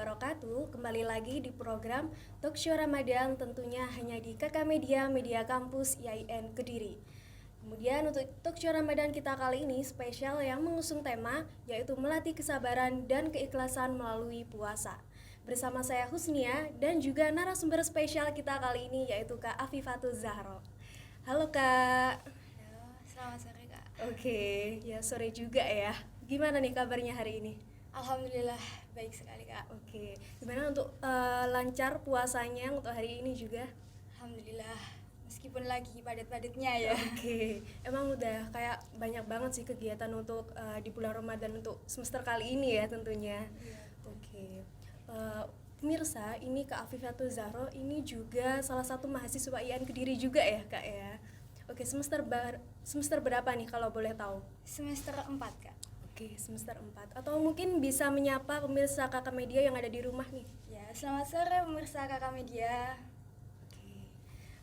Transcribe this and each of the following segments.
wabarakatuh. Kembali lagi di program Talkshow Ramadan, tentunya hanya di KK Media, Media Kampus IAIN Kediri. Kemudian untuk Talkshow Ramadan kita kali ini spesial yang mengusung tema yaitu melatih kesabaran dan keikhlasan melalui puasa. Bersama saya Husnia dan juga narasumber spesial kita kali ini yaitu Kak Afifatul Zahro. Halo Kak. Halo, selamat sore Kak. Oke, ya sore juga ya. Gimana nih kabarnya hari ini? Alhamdulillah baik sekali Kak. Oke, gimana untuk lancar puasanya untuk hari ini juga? Alhamdulillah, meskipun lagi padat-padatnya ya. Oke, emang udah kayak banyak banget sih kegiatan untuk di bulan Ramadan untuk semester kali ini ya tentunya. Iya. Oke, pemirsa, ini Kak Afifatul Zahro ini juga salah satu mahasiswa IAIN Kediri juga ya Kak ya. Oke, semester berapa nih kalau boleh tahu? Semester 4 Kak. Oke, semester 4. Atau mungkin bisa menyapa pemirsa Kakak Media yang ada di rumah nih. Ya, selamat sore pemirsa Kakak Media. Oke.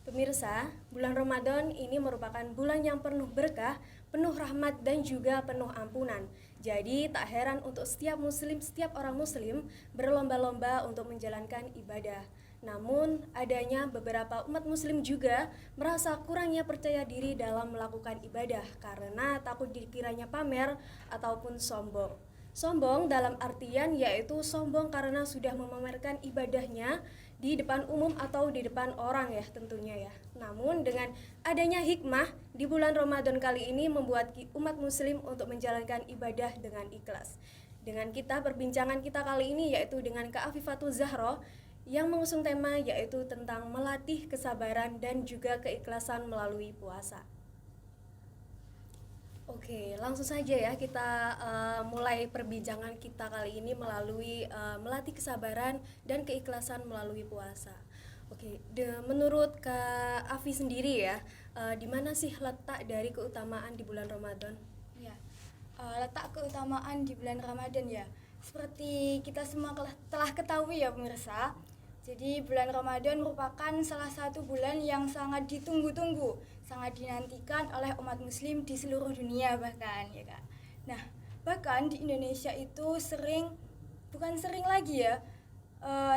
Pemirsa, bulan Ramadan ini merupakan bulan yang penuh berkah, penuh rahmat dan juga penuh ampunan. Jadi tak heran untuk setiap orang muslim berlomba-lomba untuk menjalankan ibadah. Namun, adanya beberapa umat muslim juga merasa kurangnya percaya diri dalam melakukan ibadah karena takut dikiranya pamer ataupun sombong. Sombong dalam artian yaitu sombong karena sudah memamerkan ibadahnya di depan umum atau di depan orang ya tentunya ya. Namun dengan adanya hikmah di bulan Ramadan kali ini membuat umat muslim untuk menjalankan ibadah dengan ikhlas. Dengan perbincangan kita kali ini yaitu dengan Kak Afifatul Zahro yang mengusung tema yaitu tentang melatih kesabaran dan juga keikhlasan melalui puasa. Oke, langsung saja ya kita mulai perbincangan kita kali ini melalui melatih kesabaran dan keikhlasan melalui puasa. Oke, menurut Kak Afi sendiri ya, di mana sih letak dari keutamaan di bulan Ramadan? Ya, letak keutamaan di bulan Ramadan ya. Seperti kita semua telah ketahui ya pemirsa. Jadi bulan Ramadan merupakan salah satu bulan yang sangat ditunggu-tunggu, sangat dinantikan oleh umat muslim di seluruh dunia bahkan ya Kak. Nah, bahkan di Indonesia itu bukan sering lagi ya,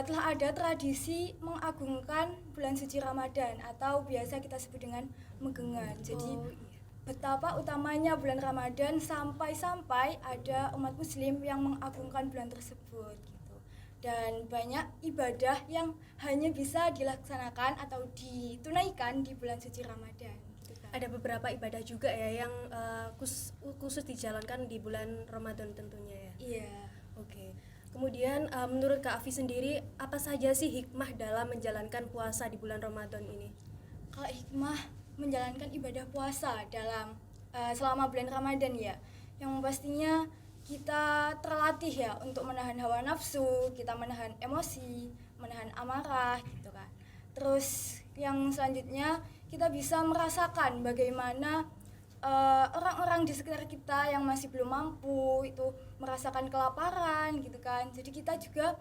telah ada tradisi mengagungkan bulan suci Ramadan atau biasa kita sebut dengan megengan. Jadi betapa utamanya bulan Ramadan sampai ada umat muslim yang mengagungkan bulan tersebut gitu. Dan banyak ibadah yang hanya bisa dilaksanakan atau ditunaikan di bulan suci Ramadan gitu kan. Ada beberapa ibadah juga ya yang khusus dijalankan di bulan Ramadan tentunya ya. Iya. Oke. Kemudian menurut Kak Afi sendiri apa saja sih hikmah dalam menjalankan puasa di bulan Ramadan ini? Kalau hikmah menjalankan ibadah puasa dalam selama bulan Ramadan ya, yang pastinya kita terlatih ya untuk menahan hawa nafsu, kita menahan emosi, menahan amarah gitu kan. Terus yang selanjutnya kita bisa merasakan bagaimana orang-orang di sekitar kita yang masih belum mampu itu merasakan kelaparan gitu kan. Jadi kita juga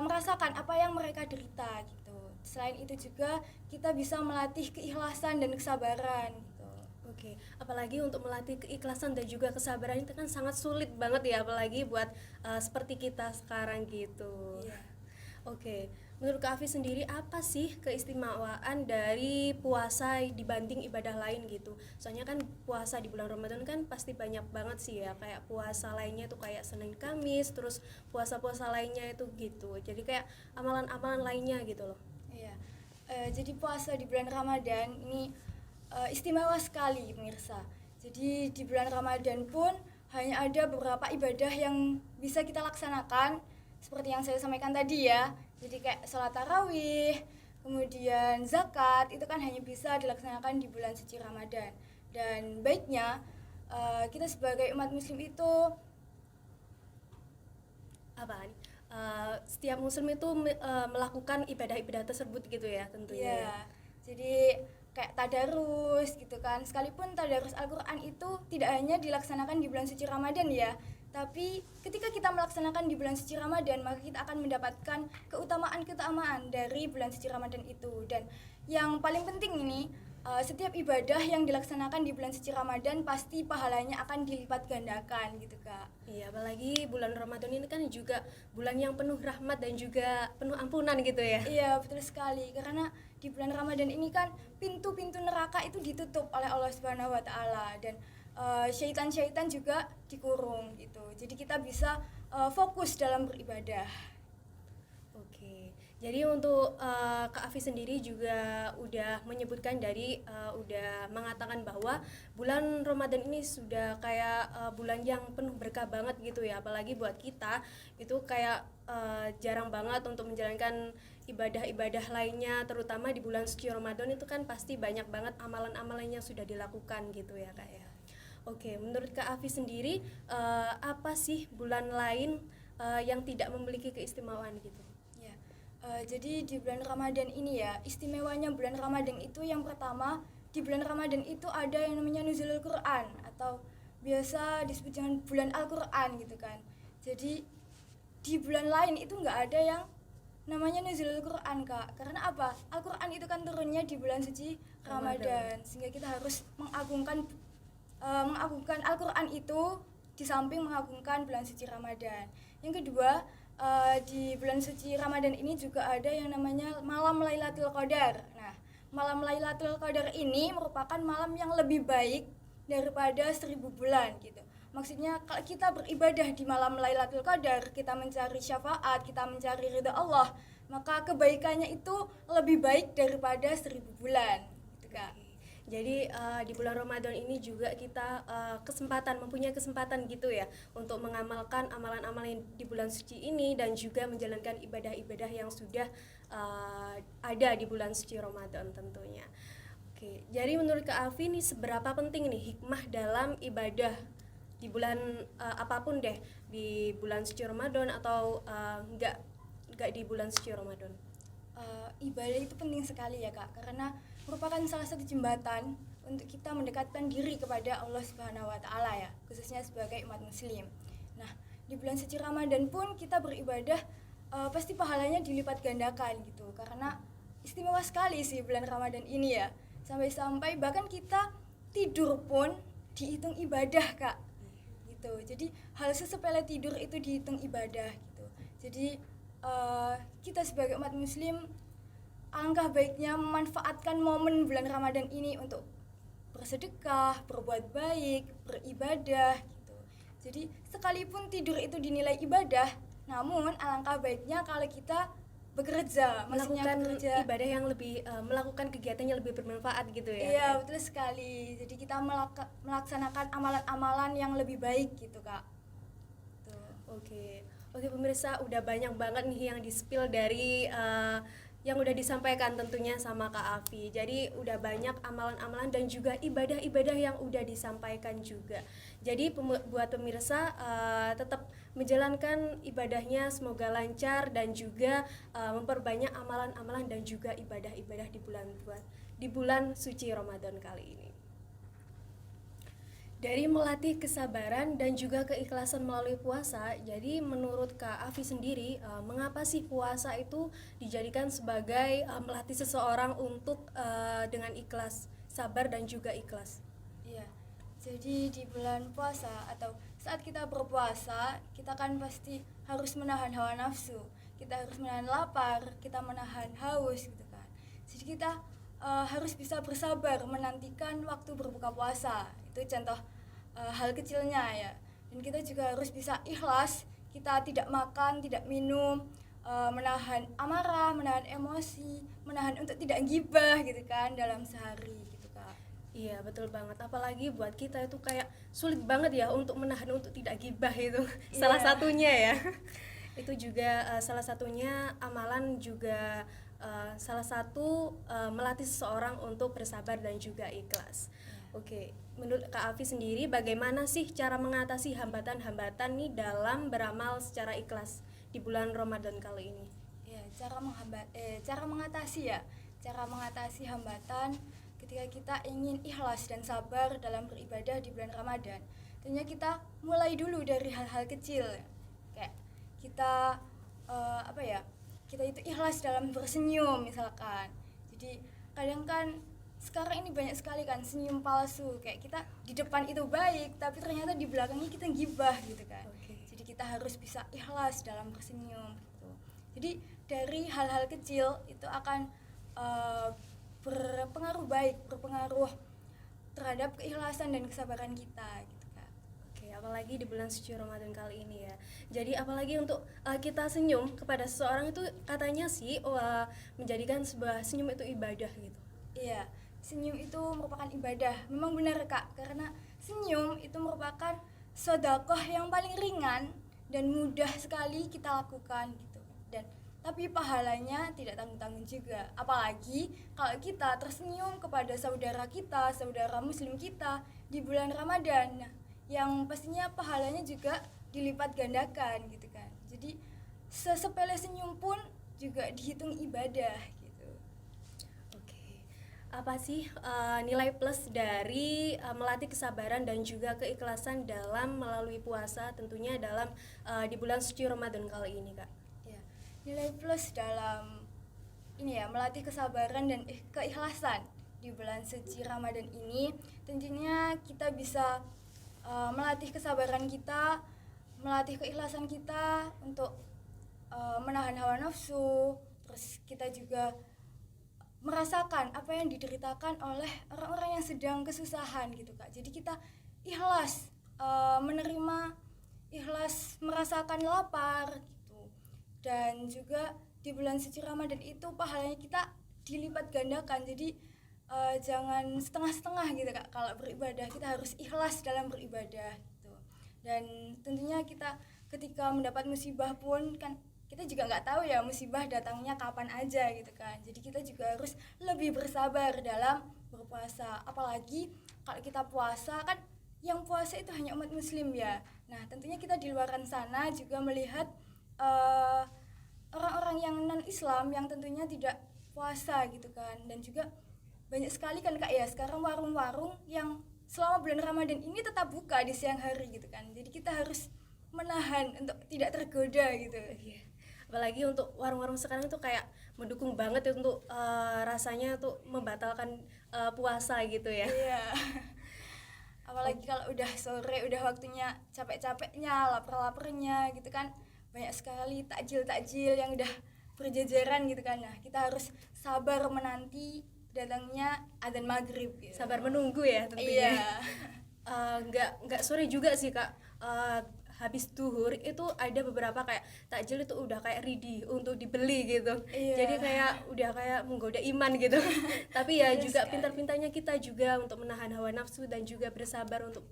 merasakan apa yang mereka derita gitu. Selain itu juga kita bisa melatih keikhlasan dan kesabaran gitu. Oke, apalagi untuk melatih keikhlasan dan juga kesabaran itu kan sangat sulit banget ya, apalagi buat seperti kita sekarang gitu. Iya. Oke, menurut Kak Afi sendiri apa sih keistimewaan dari puasa dibanding ibadah lain gitu? Soalnya kan puasa di bulan Ramadan kan pasti banyak banget sih ya, kayak puasa lainnya tuh kayak Senin Kamis, terus puasa-puasa lainnya itu gitu. Jadi kayak amalan-amalan lainnya gitu loh. Iya. Jadi puasa di bulan Ramadan ini istimewa sekali pemirsa. Jadi di bulan Ramadan pun hanya ada beberapa ibadah yang bisa kita laksanakan seperti yang saya sampaikan tadi ya. Jadi kayak sholat tarawih, kemudian zakat itu kan hanya bisa dilaksanakan di bulan suci Ramadan. Dan baiknya kita sebagai umat muslim itu setiap muslim itu melakukan ibadah-ibadah tersebut gitu ya tentunya. ya. Jadi kayak tadarus gitu kan. Sekalipun tadarus Al-Qur'an itu tidak hanya dilaksanakan di bulan suci Ramadan ya, tapi ketika kita melaksanakan di bulan suci Ramadan maka kita akan mendapatkan keutamaan dari bulan suci Ramadan itu. Dan yang paling penting ini setiap ibadah yang dilaksanakan di bulan suci Ramadan pasti pahalanya akan dilipat gandakan gitu Kak. Iya, apalagi bulan Ramadan ini kan juga bulan yang penuh rahmat dan juga penuh ampunan gitu ya. Iya, betul sekali. Karena di bulan Ramadan ini kan pintu-pintu neraka itu ditutup oleh Allah Subhanahu wa taala dan syaitan-syaitan juga dikurung gitu. Jadi kita bisa fokus dalam beribadah. Oke, jadi untuk Kak Afi sendiri juga udah menyebutkan udah mengatakan bahwa bulan Ramadan ini sudah kayak bulan yang penuh berkah banget gitu ya. Apalagi buat kita itu kayak jarang banget untuk menjalankan ibadah-ibadah lainnya, terutama di bulan suci Ramadan itu kan pasti banyak banget amalan-amalan yang sudah dilakukan gitu ya Kak ya. Oke, menurut Kak Afi sendiri apa sih bulan lain yang tidak memiliki keistimewaan gitu? Ya, jadi di bulan Ramadan ini ya, istimewanya bulan Ramadan itu yang pertama, di bulan Ramadan itu ada yang namanya Nuzulul Quran atau biasa disebut dengan bulan Al-Quran gitu kan. Jadi di bulan lain itu nggak ada yang namanya Nuzulul Quran Kak. Karena apa? Al-Quran itu kan turunnya di bulan suci Ramadan, sehingga kita harus mengagungkan Al-Quran itu di samping mengagungkan bulan suci Ramadan. Yang kedua, di bulan suci Ramadan ini juga ada yang namanya malam Lailatul Qadar. Nah, malam Lailatul Qadar ini merupakan malam yang lebih baik daripada 1000 bulan gitu. Maksudnya kalau kita beribadah di malam Lailatul Qadar, kita mencari syafaat, kita mencari ridha Allah, maka kebaikannya itu lebih baik daripada 1000 bulan gitu Kak. Jadi di bulan Ramadan ini juga kita mempunyai kesempatan gitu ya untuk mengamalkan amalan-amalan di bulan suci ini dan juga menjalankan ibadah-ibadah yang sudah ada di bulan suci Ramadan tentunya. Oke, jadi menurut Kak Afi nih seberapa penting nih hikmah dalam ibadah di bulan apapun deh, di bulan suci Ramadan atau enggak di bulan suci Ramadan? Ibadah itu penting sekali ya Kak, karena merupakan salah satu jembatan untuk kita mendekatkan diri kepada Allah Subhanahu wa taala ya, khususnya sebagai umat muslim. Nah, di bulan suci Ramadan pun kita beribadah pasti pahalanya dilipat gandakan gitu. Karena istimewa sekali sih bulan Ramadan ini ya. Sampai-sampai bahkan kita tidur pun dihitung ibadah Kak. Gitu. Jadi hal sesepele tidur itu dihitung ibadah gitu. Jadi kita sebagai umat muslim alangkah baiknya memanfaatkan momen bulan Ramadan ini untuk bersedekah, berbuat baik, beribadah gitu. Jadi sekalipun tidur itu dinilai ibadah, namun alangkah baiknya kalau kita bekerja, Melakukan ibadah yang lebih melakukan kegiatan yang lebih bermanfaat gitu ya. Iya, betul sekali. Jadi kita melaksanakan amalan-amalan yang lebih baik gitu, Kak. Tuh. Oke pemirsa, udah banyak banget nih yang di-spill dari yang udah disampaikan tentunya sama Kak Afi. Jadi udah banyak amalan-amalan dan juga ibadah-ibadah yang udah disampaikan juga. Jadi buat pemirsa tetap menjalankan ibadahnya semoga lancar dan juga memperbanyak amalan-amalan dan juga ibadah-ibadah di bulan suci Ramadan kali ini. Dari melatih kesabaran dan juga keikhlasan melalui puasa, jadi menurut Kak Afi sendiri, mengapa sih puasa itu dijadikan sebagai melatih seseorang untuk dengan ikhlas, sabar dan juga ikhlas? Iya, jadi di bulan puasa atau saat kita berpuasa, kita kan pasti harus menahan hawa nafsu, kita harus menahan lapar, kita menahan haus gitu kan. Jadi kita harus bisa bersabar menantikan waktu berbuka puasa. Itu contoh hal kecilnya ya. Dan kita juga harus bisa ikhlas, kita tidak makan, tidak minum, menahan amarah, menahan emosi, menahan untuk tidak gibah gitu kan dalam sehari gitu Kak. Iya betul banget, apalagi buat kita itu kayak sulit banget ya untuk menahan untuk tidak gibah itu. Salah satunya ya. Itu juga salah satunya amalan juga salah satu melatih seseorang untuk bersabar dan juga ikhlas. Oke, menurut Kak Afi sendiri bagaimana sih cara mengatasi hambatan-hambatan nih dalam beramal secara ikhlas di bulan Ramadan kali ini? Ya, cara mengatasi hambatan ketika kita ingin ikhlas dan sabar dalam beribadah di bulan Ramadan. Tentunya kita mulai dulu dari hal-hal kecil. Kayak kita kita itu ikhlas dalam bersenyum misalkan. Jadi kadang kan sekarang ini banyak sekali kan senyum palsu, kayak kita di depan itu baik tapi ternyata di belakangnya kita gibah gitu kan. kita harus bisa ikhlas dalam bersenyum gitu. Jadi dari hal-hal kecil itu akan berpengaruh terhadap keikhlasan dan kesabaran kita gitu Kak. Oke, apalagi di bulan suci Ramadan kali ini ya. Jadi apalagi untuk kita senyum kepada seseorang itu katanya sih menjadikan sebuah senyum itu ibadah gitu. Iya, senyum itu merupakan ibadah. Memang benar Kak, karena senyum itu merupakan sedekah yang paling ringan dan mudah sekali kita lakukan gitu. Dan tapi pahalanya tidak tanggung-tanggung juga. Apalagi kalau kita tersenyum kepada saudara kita, saudara muslim kita di bulan Ramadan. Nah, yang pastinya pahalanya juga dilipat gandakan gitu kan. Jadi sesepele senyum pun juga dihitung ibadah gitu. Oke. Apa sih nilai plus dari melatih kesabaran dan juga keikhlasan dalam melalui puasa tentunya dalam di bulan suci Ramadan kali ini, Kak? Ya, nilai plus dalam ini ya melatih kesabaran dan keikhlasan di bulan suci Ramadan ini tentunya kita bisa melatih kesabaran kita, melatih keikhlasan kita untuk menahan hawa nafsu, terus kita juga merasakan apa yang dideritakan oleh orang-orang yang sedang kesusahan gitu Kak. Jadi kita ikhlas menerima, ikhlas merasakan lapar gitu. Dan juga di bulan suci Ramadan itu pahalanya kita dilipat gandakan. Jadi jangan setengah-setengah gitu Kak. Kalau beribadah kita harus ikhlas dalam beribadah gitu. Dan tentunya kita ketika mendapat musibah pun kan kita juga nggak tahu ya musibah datangnya kapan aja gitu kan. Jadi kita juga harus lebih bersabar dalam berpuasa. Apalagi kalau kita puasa kan yang puasa itu hanya umat muslim ya. Nah tentunya kita di luaran sana juga melihat orang-orang yang non Islam yang tentunya tidak puasa gitu kan. Dan juga banyak sekali kan Kak ya sekarang warung-warung yang selama bulan Ramadan ini tetap buka di siang hari gitu kan. Jadi kita harus menahan untuk tidak tergoda gitu. Iya. Apalagi untuk warung-warung sekarang itu kayak mendukung banget ya untuk rasanya tuh membatalkan puasa gitu ya. Iya. Apalagi kalau udah sore, udah waktunya capek-capeknya, lapar-laparnya gitu kan. Banyak sekali takjil-takjil yang udah berjajaran gitu kan. Nah, kita harus sabar menanti datangnya adzan maghrib gitu. Sabar menunggu ya tentunya. Iya. Nggak sore juga sih Kak. Habis duhur itu ada beberapa kayak takjil itu udah kayak ready untuk dibeli gitu. Iya. Jadi kayak udah kayak menggoda iman gitu. Tapi ya Iya juga sekali. pintar-pintarnya kita juga untuk menahan hawa nafsu dan juga bersabar untuk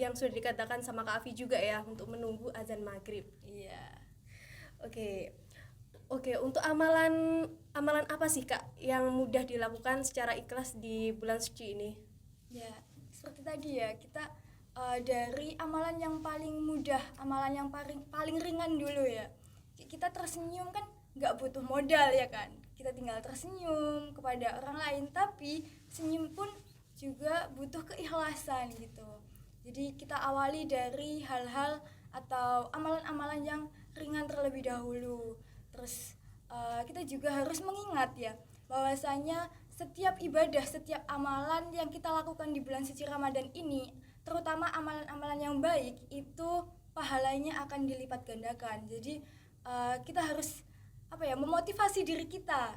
yang sudah dikatakan sama Kak Afi juga ya untuk menunggu azan maghrib. Iya. Oke, untuk amalan apa sih Kak yang mudah dilakukan secara ikhlas di bulan suci ini? Ya, seperti tadi ya, kita dari amalan yang paling mudah, amalan yang paling ringan dulu ya. Kita tersenyum kan nggak butuh modal ya kan. Kita tinggal tersenyum kepada orang lain, tapi senyum pun juga butuh keikhlasan gitu. Jadi kita awali dari hal-hal atau amalan-amalan yang ringan terlebih dahulu. Terus kita juga harus mengingat ya bahwasanya setiap ibadah, setiap amalan yang kita lakukan di bulan suci Ramadan ini, terutama amalan-amalan yang baik itu pahalanya akan dilipat gandakan. Jadi kita harus memotivasi diri kita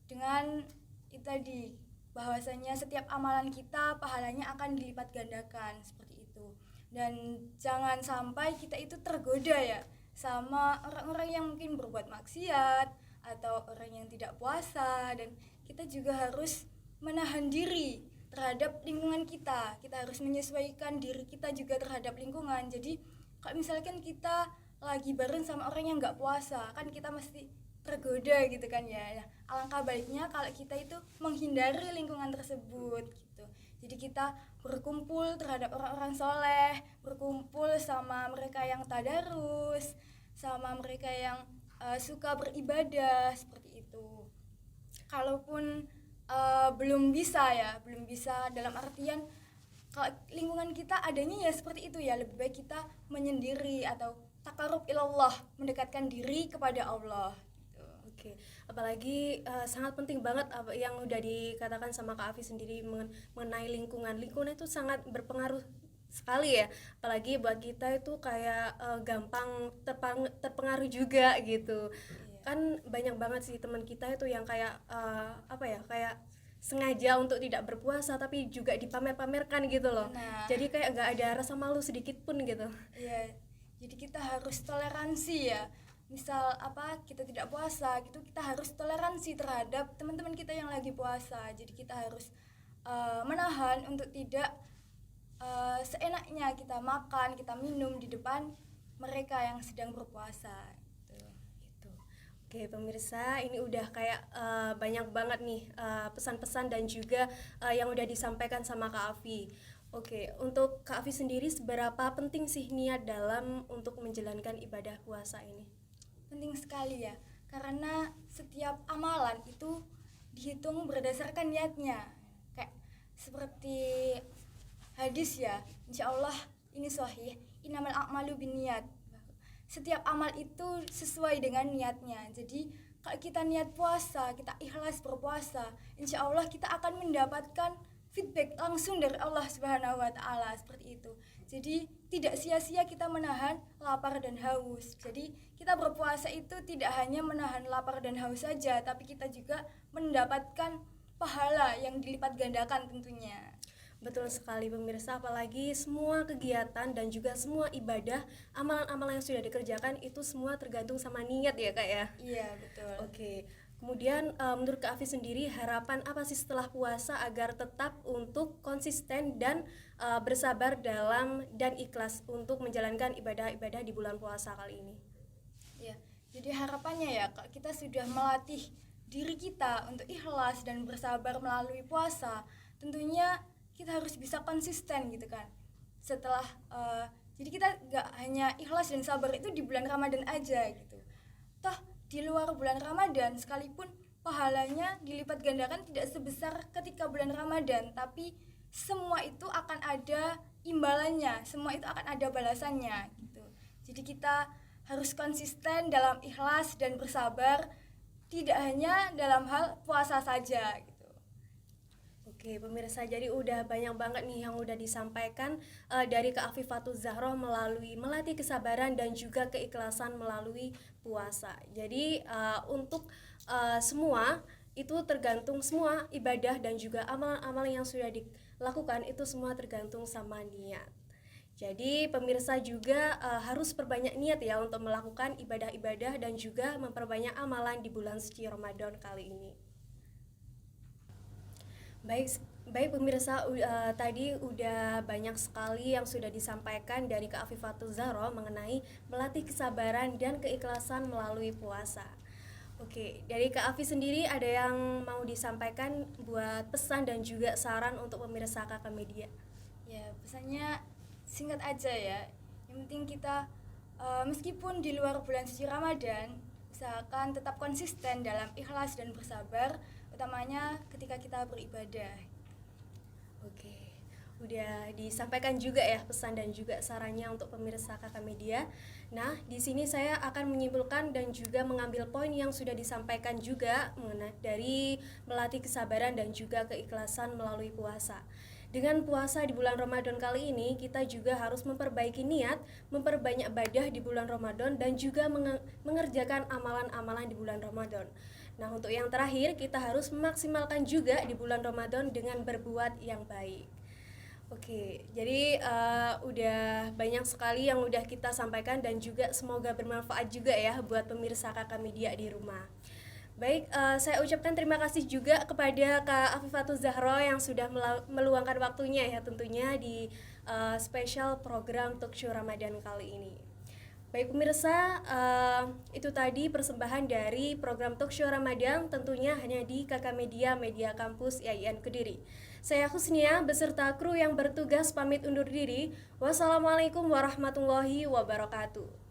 dengan itu tadi bahwasanya setiap amalan kita pahalanya akan dilipat gandakan seperti itu. Dan jangan sampai kita itu tergoda ya sama orang-orang yang mungkin berbuat maksiat atau orang yang tidak puasa, dan kita juga harus menahan diri terhadap lingkungan kita. Kita harus menyesuaikan diri kita juga terhadap lingkungan. Jadi kalau misalkan kita lagi bareng sama orang yang nggak puasa, kan kita mesti tergoda gitu kan ya. Nah, alangkah baiknya kalau kita itu menghindari lingkungan tersebut gitu. Jadi kita berkumpul terhadap orang-orang soleh, berkumpul sama mereka yang tadarus, sama mereka yang suka beribadah seperti itu. Kalaupun belum bisa dalam artian kalau lingkungan kita adanya ya seperti itu ya, lebih baik kita menyendiri atau takarub ilallah, mendekatkan diri kepada Allah gitu. Oke, apalagi sangat penting banget apa yang udah dikatakan sama Kak Afi sendiri mengenai lingkungan. Lingkungan itu sangat berpengaruh sekali ya, apalagi buat kita itu kayak gampang terpengaruh juga gitu. Iya. Kan banyak banget sih teman kita itu yang kayak apa ya, kayak sengaja untuk tidak berpuasa tapi juga dipamer-pamerkan gitu loh. Nah, Jadi kayak nggak ada rasa malu sedikit pun gitu. iya. Jadi kita harus toleransi ya. Misal apa kita tidak puasa gitu, kita harus toleransi terhadap teman-teman kita yang lagi puasa. Jadi kita harus menahan untuk tidak seenaknya kita makan, kita minum di depan mereka yang sedang berpuasa gitu. Gitu. Oke pemirsa, ini udah kayak banyak banget nih pesan-pesan dan juga yang udah disampaikan sama Kak Afi. Oke, untuk Kak Afi sendiri seberapa penting sih niat dalam untuk menjalankan ibadah puasa ini? Penting sekali ya, karena setiap amalan itu dihitung berdasarkan niatnya. Kayak seperti hadis ya, insya Allah ini sahih, innamal a'malu binniyat. Setiap amal itu sesuai dengan niatnya. Jadi kalau kita niat puasa, kita ikhlas berpuasa, insya Allah kita akan mendapatkan feedback langsung dari Allah Subhanahu wa taala seperti itu. Jadi tidak sia-sia kita menahan lapar dan haus. Jadi kita berpuasa itu tidak hanya menahan lapar dan haus saja, tapi kita juga mendapatkan pahala yang dilipat gandakan tentunya. Betul sekali pemirsa, apalagi semua kegiatan dan juga semua ibadah, amalan-amalan yang sudah dikerjakan itu semua tergantung sama niat ya Kak ya. Iya, betul. Oke, kemudian menurut Kak Afi sendiri harapan apa sih setelah puasa agar tetap untuk konsisten dan bersabar dalam dan ikhlas untuk menjalankan ibadah-ibadah di bulan puasa kali ini? Ya, jadi harapannya ya Kak, kita sudah melatih diri kita untuk ikhlas dan bersabar melalui puasa. Tentunya kita harus bisa konsisten gitu kan. Setelah jadi kita gak hanya ikhlas dan sabar itu di bulan Ramadan aja gitu. Toh di luar bulan Ramadan sekalipun pahalanya dilipat gandakan tidak sebesar ketika bulan Ramadan, tapi semua itu akan ada imbalannya, semua itu akan ada balasannya gitu. Jadi kita harus konsisten dalam ikhlas dan bersabar, tidak hanya dalam hal puasa saja gitu. Oke pemirsa, jadi udah banyak banget nih yang udah disampaikan dari Kak Afifatul Zahroh melalui melatih kesabaran dan juga keikhlasan melalui puasa. Jadi untuk semua itu tergantung, semua ibadah dan juga amalan-amalan yang sudah dilakukan itu semua tergantung sama niat. Jadi pemirsa juga harus perbanyak niat ya untuk melakukan ibadah-ibadah dan juga memperbanyak amalan di bulan suci Ramadan kali ini. Baik pemirsa, tadi udah banyak sekali yang sudah disampaikan dari Kak Afifatul Zahroh mengenai melatih kesabaran dan keikhlasan melalui puasa. Oke, dari Kak Afi sendiri ada yang mau disampaikan buat pesan dan juga saran untuk pemirsa Kakak Media? Ya, pesannya singkat aja ya. Yang penting kita meskipun di luar bulan suci Ramadan, usahakan tetap konsisten dalam ikhlas dan bersabar, utamanya ketika kita beribadah. Oke, udah disampaikan juga ya pesan dan juga sarannya untuk pemirsa Kakak Media. Nah, di sini saya akan menyimpulkan dan juga mengambil poin yang sudah disampaikan juga mengenai dari melatih kesabaran dan juga keikhlasan melalui puasa. Dengan puasa di bulan Ramadan kali ini, kita juga harus memperbaiki niat, memperbanyak ibadah di bulan Ramadan dan juga mengerjakan amalan-amalan di bulan Ramadan. Nah, untuk yang terakhir, kita harus memaksimalkan juga di bulan Ramadan dengan berbuat yang baik. Oke, jadi udah banyak sekali yang udah kita sampaikan dan juga semoga bermanfaat juga ya buat pemirsa Kakak Media di rumah. Baik, saya ucapkan terima kasih juga kepada Kak Afifatul Zahroh yang sudah meluangkan waktunya ya tentunya di spesial program Talk Show Ramadan kali ini. Baik pemirsa, itu tadi persembahan dari program Talk Show Ramadan tentunya hanya di Kakak Media, Media Kampus IAIN Kediri. Saya Husnia beserta kru yang bertugas pamit undur diri. Wassalamualaikum warahmatullahi wabarakatuh.